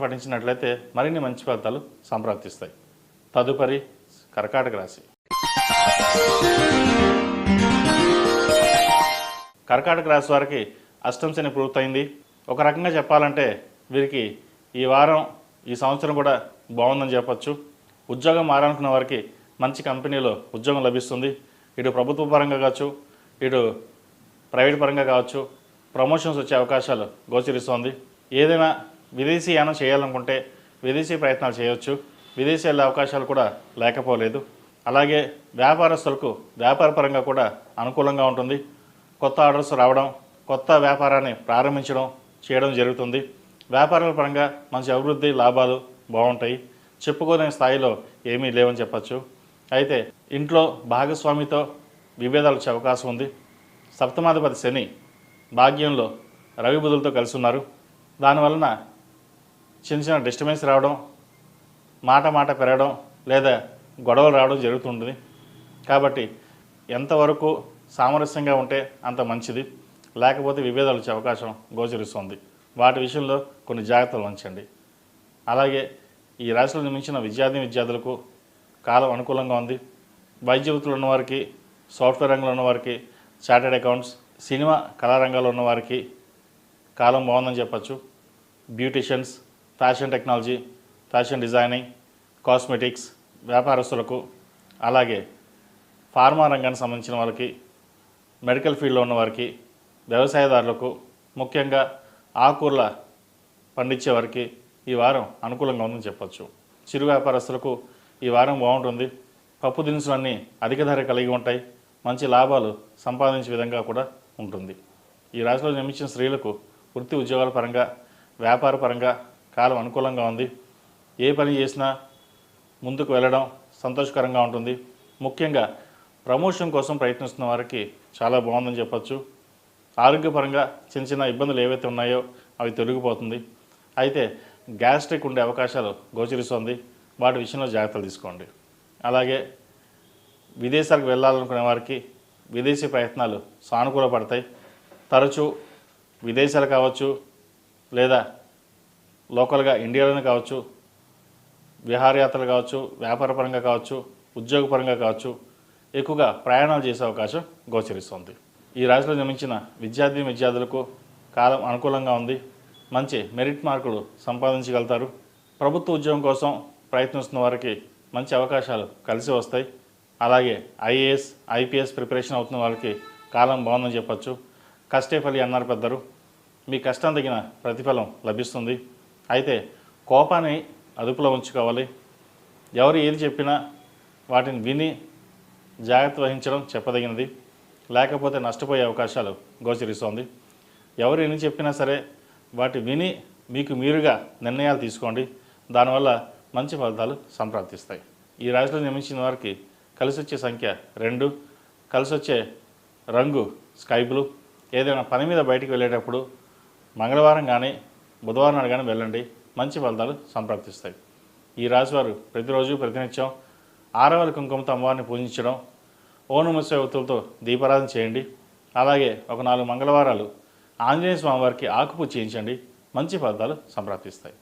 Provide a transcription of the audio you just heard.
పఠించినట్లయితే మరిన్ని మంచి ఫలితాలు సంప్రాప్తిస్తాయి. తదుపరి కర్కాటక రాశి. కర్కాటక రాశి వారికి అష్టమ శని పూర్తయింది. ఒక రకంగా చెప్పాలంటే వీరికి ఈ వారం ఈ సంవత్సరం కూడా బాగుందని చెప్పచ్చు. ఉద్యోగం మారాలనుకున్న వారికి మంచి కంపెనీలో ఉద్యోగం లభిస్తుంది. ఇటు ప్రభుత్వ పరంగా కావచ్చు, ఇటు ప్రైవేట్ పరంగా కావచ్చు ప్రమోషన్స్ వచ్చే అవకాశాలు గోచరిస్తోంది. ఏదైనా విదేశీ యానం చేయాలనుకుంటే విదేశీ ప్రయత్నాలు చేయవచ్చు. విదేశీ వెళ్ళే అవకాశాలు కూడా లేకపోలేదు. అలాగే వ్యాపారస్తులకు వ్యాపార పరంగా కూడా అనుకూలంగా ఉంటుంది. కొత్త ఆర్డర్స్ రావడం, కొత్త వ్యాపారాన్ని ప్రారంభించడం చేయడం జరుగుతుంది. వ్యాపారాల పరంగా మంచి అభివృద్ధి లాభాలు బాగుంటాయి. చెప్పుకోలేని స్థాయిలో ఏమీ లేవని చెప్పచ్చు. అయితే ఇంట్లో భాగస్వామితో విభేదాలు వచ్చే అవకాశం ఉంది. సప్తమాధిపతి శని భాగ్యంలో రవి బుధులతో కలిసి ఉన్నారు. దానివలన చిన్న చిన్న డిస్టర్బెన్స్ రావడం, మాట పెరగడం లేదా గొడవలు రావడం జరుగుతుంటుంది. కాబట్టి ఎంతవరకు సామరస్యంగా ఉంటే అంత మంచిది, లేకపోతే విభేదాలు వచ్చే అవకాశం గోచరిస్తుంది. వాటి విషయంలో కొన్ని జాగ్రత్తలు ఉంచండి. అలాగే ఈ రాశిలో నిర్మించిన విద్యార్థులకు కాలం అనుకూలంగా ఉంది. వైద్య వృత్తులు ఉన్నవారికి, సాఫ్ట్వేర్ రంగంలో ఉన్నవారికి, చార్టెడ్ అకౌంట్స్, సినిమా కళారంగాల్లో ఉన్నవారికి కాలం బాగుందని చెప్పచ్చు. Beauticians, fashion technology, fashion designing, cosmetics వ్యాపారస్తులకు, అలాగే ఫార్మా రంగానికి సంబంధించిన వాళ్ళకి, మెడికల్ ఫీల్డ్లో ఉన్నవారికి, వ్యవసాయదారులకు, ముఖ్యంగా ఆకుకూరల పండించే వారికి ఈ వారం అనుకూలంగా ఉందని చెప్పచ్చు. చిరు వ్యాపారస్తులకు ఈ వారం బాగుంటుంది. పప్పు దినుసులన్నీ అధిక ధర కలిగి ఉంటాయి. మంచి లాభాలు సంపాదించే విధంగా కూడా ఉంటుంది. ఈ రాశిలో జన్మించిన స్త్రీలకు వృత్తి ఉద్యోగాల పరంగా, వ్యాపార పరంగా కాలం అనుకూలంగా ఉంది. ఏ పని చేసినా ముందుకు వెళ్ళడం సంతోషకరంగా ఉంటుంది. ముఖ్యంగా ప్రమోషన్ కోసం ప్రయత్నిస్తున్న వారికి చాలా బాగుందని చెప్పచ్చు. ఆరోగ్యపరంగా చిన్న చిన్న ఇబ్బందులు ఏవైతే ఉన్నాయో అవి తొలగిపోతుంది. అయితే గ్యాస్ట్రిక్ ఉండే అవకాశాలు గోచరిస్తుంది. వాటి విషయంలో జాగ్రత్తలు తీసుకోండి. అలాగే విదేశాలకు వెళ్ళాలనుకునే వారికి విదేశీ ప్రయత్నాలు సానుకూలపడతాయి. తరచూ విదేశాలు కావచ్చు, లేదా లోకల్గా ఇండియాలోనే కావచ్చు, విహారయాత్రలు కావచ్చు, వ్యాపారపరంగా కావచ్చు, ఉద్యోగపరంగా కావచ్చు ఎక్కువగా ప్రయాణాలు చేసే అవకాశం గోచరిస్తుంది. ఈ రాశిలో జన్మించిన విద్యార్థులకు కాలం అనుకూలంగా ఉంది. మంచి మెరిట్ మార్కులు సంపాదించగలుగుతారు. ప్రభుత్వ ఉద్యోగం కోసం ప్రయత్నిస్తున్న వారికి మంచి అవకాశాలు కలిసి వస్తాయి. అలాగే ఐఏఎస్, ఐపీఎస్ ప్రిపరేషన్ అవుతున్న వారికి కాలం బాగుందని చెప్పచ్చు. కష్టే ఫలి అన్నారు పెద్దరు. మీ కష్టం తగిన ప్రతిఫలం లభిస్తుంది. అయితే కోపాన్ని అదుపులో ఉంచుకోవాలి. ఎవరు ఏది చెప్పినా వాటిని విని జాగ్రత్త వహించడం చెప్పదగినది, లేకపోతే నష్టపోయే అవకాశాలు గోచరిస్తోంది. ఎవరు ఎన్ని చెప్పినా సరే వాటి విని మీకు మీరుగా నిర్ణయాలు తీసుకోండి. దానివల్ల మంచి ఫలితాలు సంప్రాప్తిస్తాయి. ఈ రాశిలో జన్మించిన వారికి కలిసి వచ్చే సంఖ్య 2, కలిసి వచ్చే రంగు స్కై బ్లూ. ఏదైనా పని మీద బయటికి వెళ్ళేటప్పుడు మంగళవారం కానీ బుధవారం నాడు కానీ వెళ్ళండి, మంచి ఫలితాలు సంప్రాప్తిస్తాయి. ఈ రాశివారు ప్రతిరోజు ప్రతినిత్యం ఆరవల కుంకుమతో అమ్మవారిని పూజించడం, ఓం నమః శివాయ ఒత్తులతో దీపారాధన చేయండి. అలాగే ఒక 4 మంగళవారాలు ఆంజనేయ స్వామి వారికి ఆకుపూజ చేయించండి, మంచి ఫలితాలు సంప్రాప్తిస్తాయి.